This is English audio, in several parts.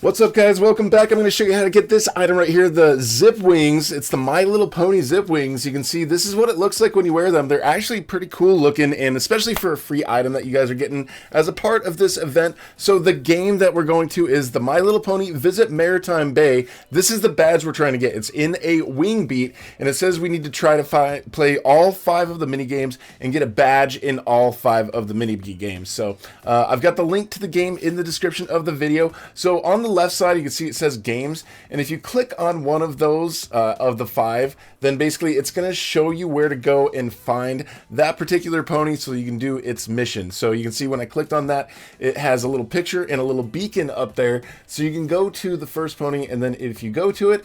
What's up, guys? Welcome back. I'm going to show you how to get this item right here, the Zipp wings. It's the My Little Pony Zipp wings. You can see this is what it looks like when you wear them. They're actually pretty cool looking, and especially for a free item that you guys are getting as a part of this event. So the game that we're going to is the My Little Pony Visit Maritime Bay. This is the badge we're trying to get. It's in a wing beat, and it says we need to try to play all 5 of the mini games and get a badge in all 5 of the mini games. So I've got the link to the game in the description of the video. So on the left side, you can see it says games, and if you click on one of those of the 5, then basically it's going to show you where to go and find that particular pony so you can do its mission. So you can see when I clicked on that, it has a little picture and a little beacon up there, so you can go to the first pony, and then if you go to it,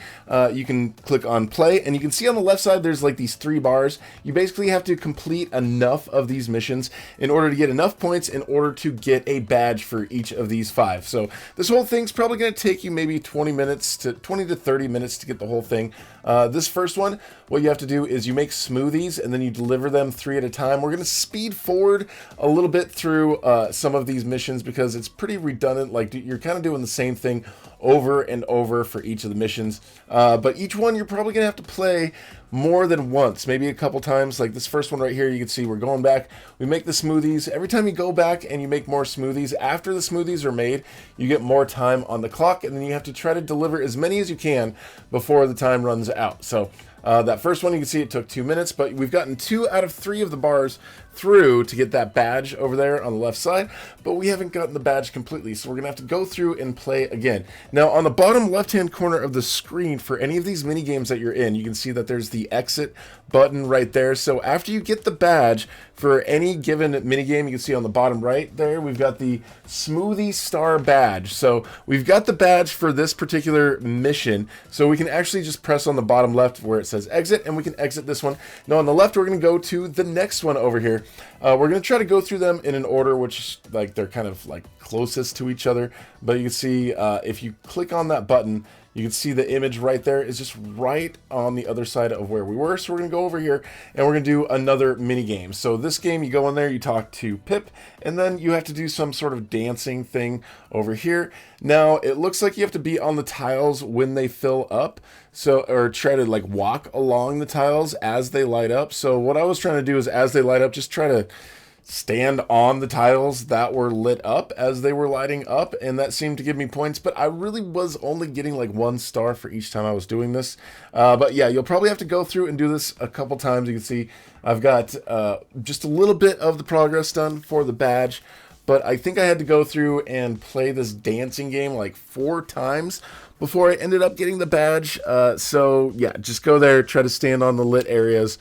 you can click on play, and you can see on the left side there's like these 3 bars. You basically have to complete enough of these missions in order to get enough points in order to get a badge for each of these 5. So this whole thing's probably going to take you maybe 20 to 30 minutes to get the whole thing. This first one, what you have to do is you make smoothies and then you deliver them 3 at a time. We're going to speed forward a little bit through some of these missions because it's pretty redundant. Like, you're kind of doing the same thing over and over for each of the missions, but each one you're probably gonna have to play more than once, maybe a couple times. Like this first one right here, you can see we're going back, we make the smoothies. Every time you go back and you make more smoothies, after the smoothies are made, you get more time on the clock, and then you have to try to deliver as many as you can before the time runs out. So that first one, you can see it took 2 minutes, but we've gotten 2 out of 3 of the bars through to get that badge over there on the left side, but we haven't gotten the badge completely, so we're gonna have to go through and play again. Now on the bottom left hand corner of the screen for any of these mini games that you're in, you can see that there's the exit button right there. So after you get the badge for any given mini game, you can see on the bottom right there we've got the Smoothie Star badge. So we've got the badge for this particular mission, so we can actually just press on the bottom left where it says exit, and we can exit this one. Now on the left, we're going to go to the next one over here. We're going to try to go through them in an order which, like, they're kind of like closest to each other, but you can see if you click on that button, you can see the image right there is just right on the other side of where we were. So we're going to go over here and we're going to do another mini game. So this game, you go in there, you talk to Pip, and then you have to do some sort of dancing thing over here. Now it looks like you have to be on the tiles when they fill up, so, or try to like walk along the tiles as they light up. So what I was trying to do is, as they light up, just try to stand on the tiles that were lit up as they were lighting up, and that seemed to give me points, but I really was only getting like 1 star for each time I was doing this. But yeah, you'll probably have to go through and do this a couple times. You can see I've got just a little bit of the progress done for the badge, but I think I had to go through and play this dancing game like 4 times before I ended up getting the badge. So yeah, just go there, try to stand on the lit areas.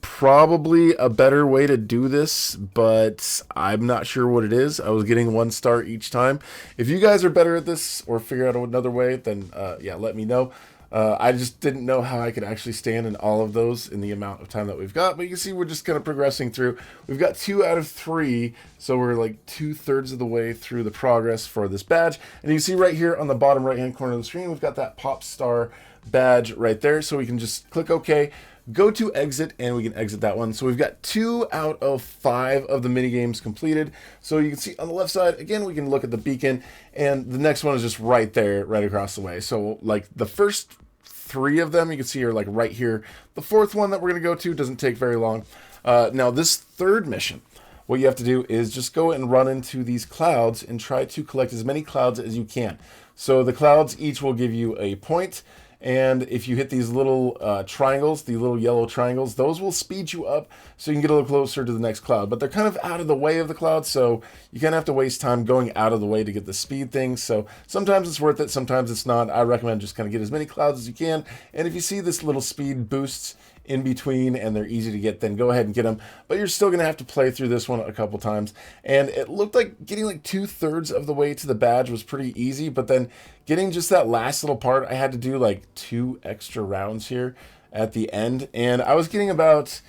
Probably a better way to do this, but I'm not sure what it is. I was getting 1 star each time. If you guys are better at this or figure out another way, then yeah, let me know. I just didn't know how I could actually stand in all of those in the amount of time that we've got, but you can see we're just kind of progressing through. We've got 2 out of 3, so we're like 2/3 of the way through the progress for this badge. And you can see right here on the bottom right hand corner of the screen, we've got that pop star badge right there, so we can just click OK, go to exit, and we can exit that one. So we've got 2 out of 5 of the mini games completed. So you can see on the left side, again, we can look at the beacon, and the next one is just right there, right across the way. So like the first 3 of them you can see are like right here. The 4th one that we're going to go to doesn't take very long. Now this 3rd mission, what you have to do is just go and run into these clouds and try to collect as many clouds as you can. So the clouds each will give you a point, and if you hit these little triangles, the little yellow triangles, those will speed you up so you can get a little closer to the next cloud. But they're kind of out of the way of the cloud, so you kind of have to waste time going out of the way to get the speed thing. So sometimes it's worth it, sometimes it's not. I recommend just kind of get as many clouds as you can, and if you see this little speed boosts in between and they're easy to get, then go ahead and get them. But you're still going to have to play through this one a couple times. And it looked like getting like 2/3 of the way to the badge was pretty easy, but then getting just that last little part, I had to do like 2 extra rounds here at the end, and I was getting about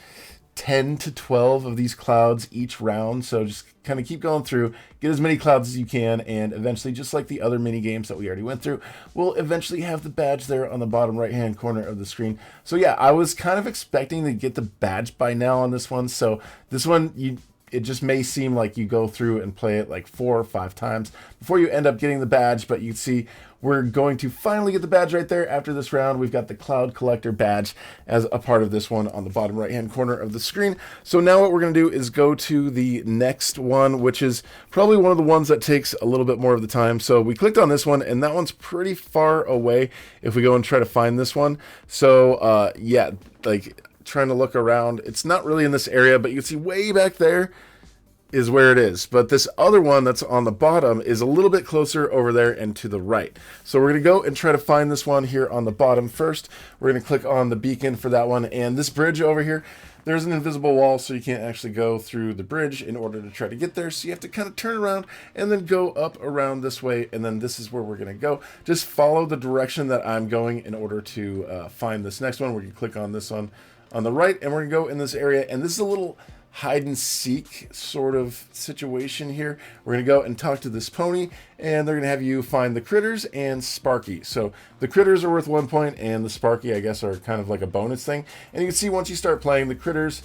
10 to 12 of these clouds each round. So just kind of keep going through, get as many clouds as you can, and eventually, just like the other mini games that we already went through, we'll eventually have the badge there on the bottom right hand corner of the screen. So yeah, I was kind of expecting to get the badge by now on this one. So this one, you it just may seem like you go through and play it like 4 or 5 times before you end up getting the badge, but you can see we're going to finally get the badge right there after this round. We've got the Cloud Collector badge as a part of this one on the bottom right-hand corner of the screen. So now what we're going to do is go to the next one, which is probably one of the ones that takes a little bit more of the time. So we clicked on this one, and that one's pretty far away if we go and try to find this one. So yeah, like trying to look around, it's not really in this area, but you can see way back there is where it is. But this other one that's on the bottom is a little bit closer over there and to the right. So we're going to go and try to find this one here on the bottom first. We're going to click on the beacon for that one. And this bridge over here, there's an invisible wall, so you can't actually go through the bridge in order to try to get there. So you have to kind of turn around and then go up around this way. And then this is where we're going to go. Just follow the direction that I'm going in order to find this next one. We're going to click on this one on the right, and we're going to go in this area. And this is a little hide and seek sort of situation here. We're going to go and talk to this pony, and they're going to have you find the critters and Sparky. So the critters are worth 1 point, and the Sparky, I guess, are kind of like a bonus thing. And you can see once you start playing, the critters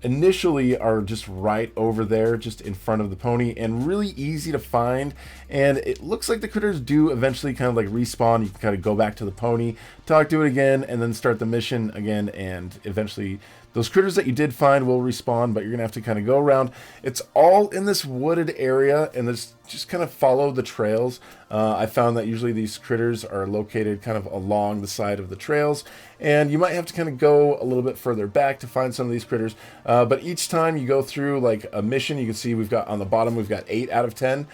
initially are just right over there, just in front of the pony, and really easy to find. And it looks like the critters do eventually kind of like respawn. You can kind of go back to the pony, talk to it again, and then start the mission again, and eventually those critters that you did find will respawn, but you're gonna have to kind of go around. It's all in this wooded area, and this just kind of follow the trails. I found that usually these critters are located kind of along the side of the trails, and you might have to kind of go a little bit further back to find some of these critters. But each time you go through like a mission, you can see we've got on the bottom, we've got 8 out of 10.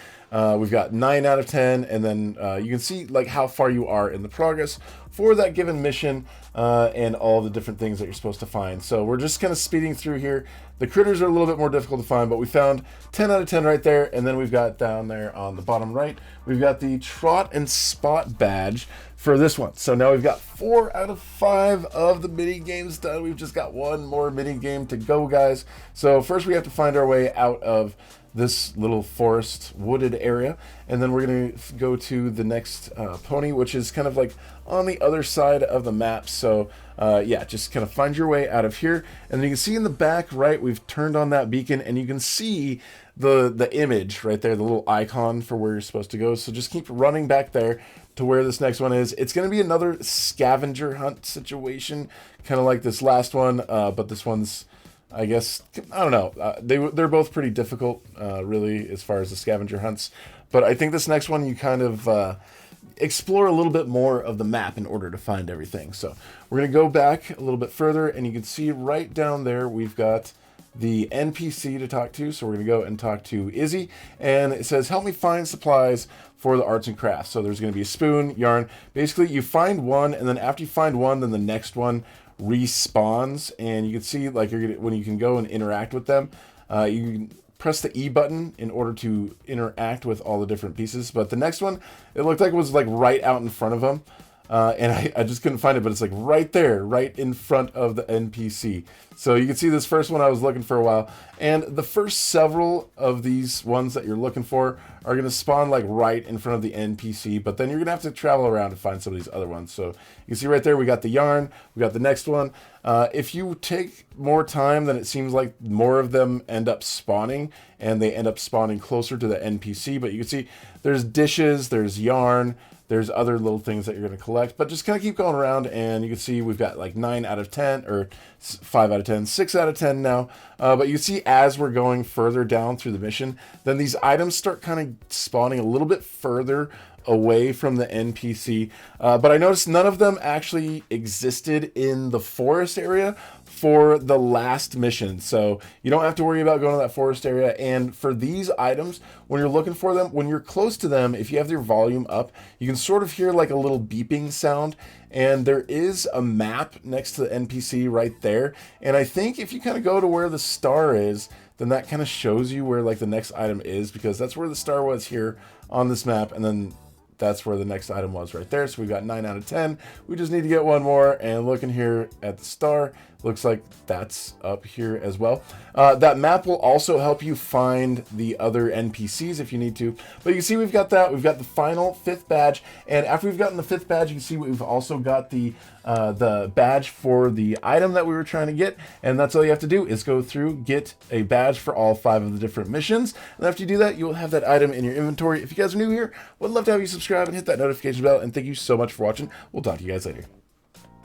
We've got 9 out of 10, and then you can see like how far you are in the progress for that given mission, and all the different things that you're supposed to find. So we're just kind of speeding through here. The critters are a little bit more difficult to find, but we found 10 out of 10 right there. And then we've got down there on the bottom right, we've got the Trot and Spot badge for this one. So now we've got 4 out of 5 of the mini games done. We've just got one more mini game to go, guys. So first we have to find our way out of this little forest wooded area, and then we're going to go to the next pony, which is kind of like on the other side of the map. So yeah, just kind of find your way out of here, and then you can see in the back right, we've turned on that beacon, and you can see the image right there, the little icon for where you're supposed to go. So just keep running back there to where this next one is. It's going to be another scavenger hunt situation, kind of like this last one, but this one's, I guess, I don't know. They're both pretty difficult, really, as far as the scavenger hunts. But I think this next one, you kind of explore a little bit more of the map in order to find everything. So we're going to go back a little bit further, and you can see right down there, we've got the NPC to talk to. So we're going to go and talk to Izzy, and it says, help me find supplies for the arts and crafts. So there's going to be a spoon, yarn. Basically, you find one, and then after you find one, then the next one respawns, and you can see like when you can go and interact with them, you can press the E button in order to interact with all the different pieces. But the next one, it looked like it was like right out in front of them, and I just couldn't find it, but it's like right there, right in front of the NPC. So you can see this first one I was looking for a while, and the first several of these ones that you're looking for are going to spawn like right in front of the NPC, but then you're going to have to travel around to find some of these other ones. So you can see right there, we got the yarn, we got the next one. If you take more time, then it seems like more of them end up spawning, and they end up spawning closer to the NPC. But you can see there's dishes, there's yarn, there's other little things that you're going to collect, but just kind of keep going around, and you can see we've got like 9 out of 10, or 5 out of 10, 6 out of 10 now. But you can see as we're going further down through the mission, then these items start kind of spawning a little bit further away from the NPC. But I noticed none of them actually existed in the forest area for the last mission. So you don't have to worry about going to that forest area. And for these items, when you're looking for them, when you're close to them, if you have your volume up, you can sort of hear like a little beeping sound. And there is a map next to the NPC right there. And I think if you kind of go to where the star is, then that kind of shows you where like the next item is, because that's where the star was here on this map. And then that's where the next item was right there. So we got 9 out of 10. We just need to get one more, and looking here at the star, looks like that's up here as well. That map will also help you find the other NPCs if you need to. But you can see we've got that. We've got the final 5th badge. And after we've gotten the 5th badge, you can see we've also got the badge for the item that we were trying to get. And that's all you have to do is go through, get a badge for all 5 of the different missions. And after you do that, you will have that item in your inventory. If you guys are new here, would love to have you subscribe and hit that notification bell. And thank you so much for watching. We'll talk to you guys later.